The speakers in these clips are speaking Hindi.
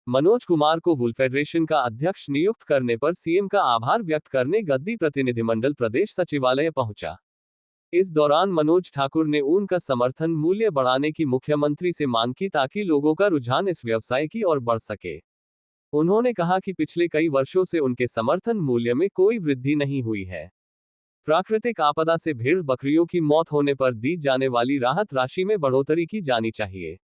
मनोज कुमार को वूल फेडरेशन का अध्यक्ष नियुक्त करने पर सीएम का आभार व्यक्त करने गद्दी प्रतिनिधिमंडल प्रदेश सचिवालय पहुंचा। इस दौरान मनोज ठाकुर ने ऊन का समर्थन मूल्य बढ़ाने की मुख्यमंत्री से मांग की ताकि लोगों का रुझान इस व्यवसाय की ओर बढ़ सके। उन्होंने कहा कि पिछले कई वर्षों से उनके समर्थन मूल्य में कोई वृद्धि नहीं हुई है। प्राकृतिक आपदा से भेड़ बकरियों की मौत होने पर दी जाने वाली राहत राशि में बढ़ोतरी की जानी चाहिए।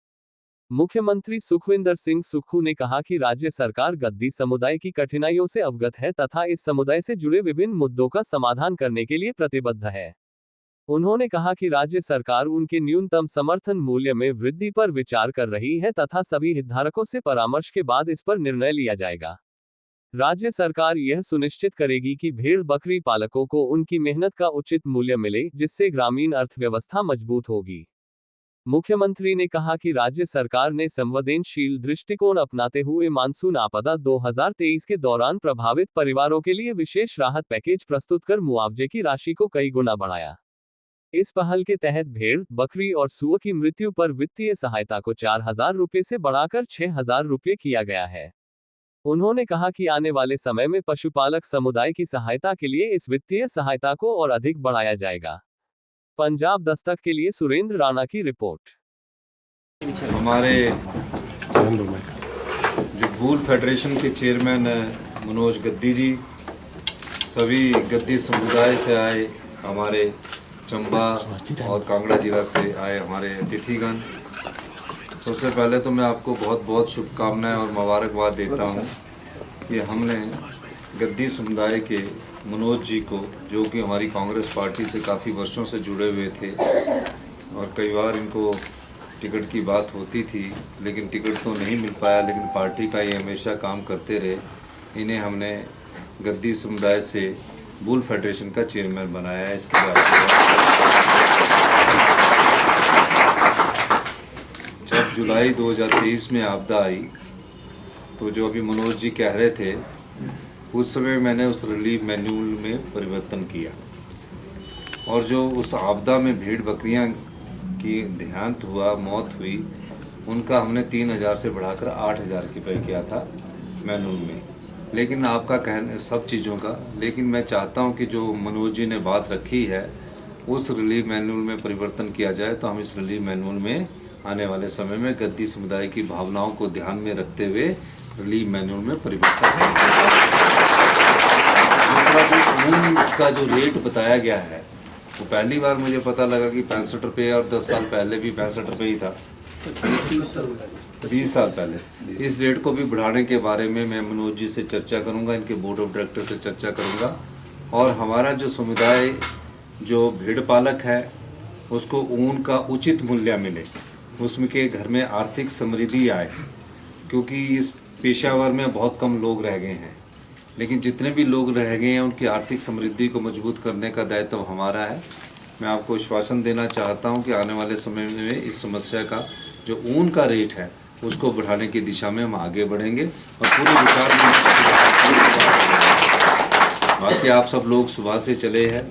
मुख्यमंत्री सुखविंदर सिंह सुक्खू ने कहा कि राज्य सरकार गद्दी समुदाय की कठिनाइयों से अवगत है तथा इस समुदाय से जुड़े विभिन्न मुद्दों का समाधान करने के लिए प्रतिबद्ध है। उन्होंने कहा कि राज्य सरकार उनके न्यूनतम समर्थन मूल्य में वृद्धि पर विचार कर रही है तथा सभी हितधारकों से परामर्श के बाद इस पर निर्णय लिया जाएगा। राज्य सरकार यह सुनिश्चित करेगी कि भेड़ बकरी पालकों को उनकी मेहनत का उचित मूल्य मिले, जिससे ग्रामीण अर्थव्यवस्था मजबूत होगी। मुख्यमंत्री ने कहा कि राज्य सरकार ने संवेदनशील दृष्टिकोण अपनाते हुए मानसून आपदा 2023 के दौरान प्रभावित परिवारों के लिए विशेष राहत पैकेज प्रस्तुत कर मुआवजे की राशि को कई गुना बढ़ाया। इस पहल के तहत भेड़, बकरी और सूअर की मृत्यु पर वित्तीय सहायता को 4,000 रुपये से बढ़ाकर 6,000 रुपये किया गया है। उन्होंने कहा कि आने वाले समय में पशुपालक समुदाय की सहायता के लिए इस वित्तीय सहायता को और अधिक बढ़ाया जाएगा। पंजाब दस्तक के लिए सुरेंद्र राणा की रिपोर्ट। हमारे जो वूल फेडरेशन के चेयरमैन मनोज गद्दी जी, सभी गद्दी समुदाय से आए, हमारे चंबा और कांगड़ा जिला से आए हमारे अतिथिगण, सबसे पहले तो मैं आपको बहुत बहुत शुभकामनाएं और मुबारकबाद देता हूं कि हमने गद्दी समुदाय के मनोज जी को, जो कि हमारी कांग्रेस पार्टी से काफ़ी वर्षों से जुड़े हुए थे और कई बार इनको टिकट की बात होती थी लेकिन टिकट तो नहीं मिल पाया, लेकिन पार्टी का ये हमेशा काम करते रहे। इन्हें हमने गद्दी समुदाय से वूल फेडरेशन का चेयरमैन बनाया है। इसके बाद जब जुलाई 2023 में आपदा आई तो जो अभी मनोज जी कह रहे थे, उस समय मैंने उस रिलीफ मैनुअल में परिवर्तन किया और जो उस आपदा में भेड़ बकरियां की देहांत हुआ, मौत हुई, उनका हमने 3,000 से बढ़ाकर 8,000 रुपये किया था मैनुअल में। लेकिन आपका कहना सब चीज़ों का, लेकिन मैं चाहता हूं कि जो मनोज जी ने बात रखी है उस रिलीफ मैनुअल में परिवर्तन किया जाए, तो हम इस रिलीफ मैनुअल में आने वाले समय में गद्दी समुदाय की भावनाओं को ध्यान में रखते हुए रिलीफ मैनुअल में परिवर्तन करेंगे। दूसरा, जो ऊन का जो रेट बताया गया है वो पहली बार मुझे पता लगा कि 65 रुपये, और 10 साल पहले भी 65 रुपये ही था, 20 साल पहले। इस रेट को भी बढ़ाने के बारे में मैं मनोज जी से चर्चा करूंगा, इनके बोर्ड ऑफ डायरेक्टर से चर्चा करूंगा, और हमारा जो समुदाय जो भेड़ पालक है उसको ऊन का उचित मूल्य मिले, उसमें के घर में आर्थिक समृद्धि आए, क्योंकि इस पेशावर में बहुत कम लोग रह गए हैं, लेकिन जितने भी लोग रह गए हैं उनकी आर्थिक समृद्धि को मजबूत करने का दायित्व हमारा है। मैं आपको आश्वासन देना चाहता हूं कि आने वाले समय में इस समस्या का जो ऊन का रेट है उसको बढ़ाने की दिशा में हम आगे बढ़ेंगे और पूरे विचार में बाकी आप सब लोग सुबह से चले हैं।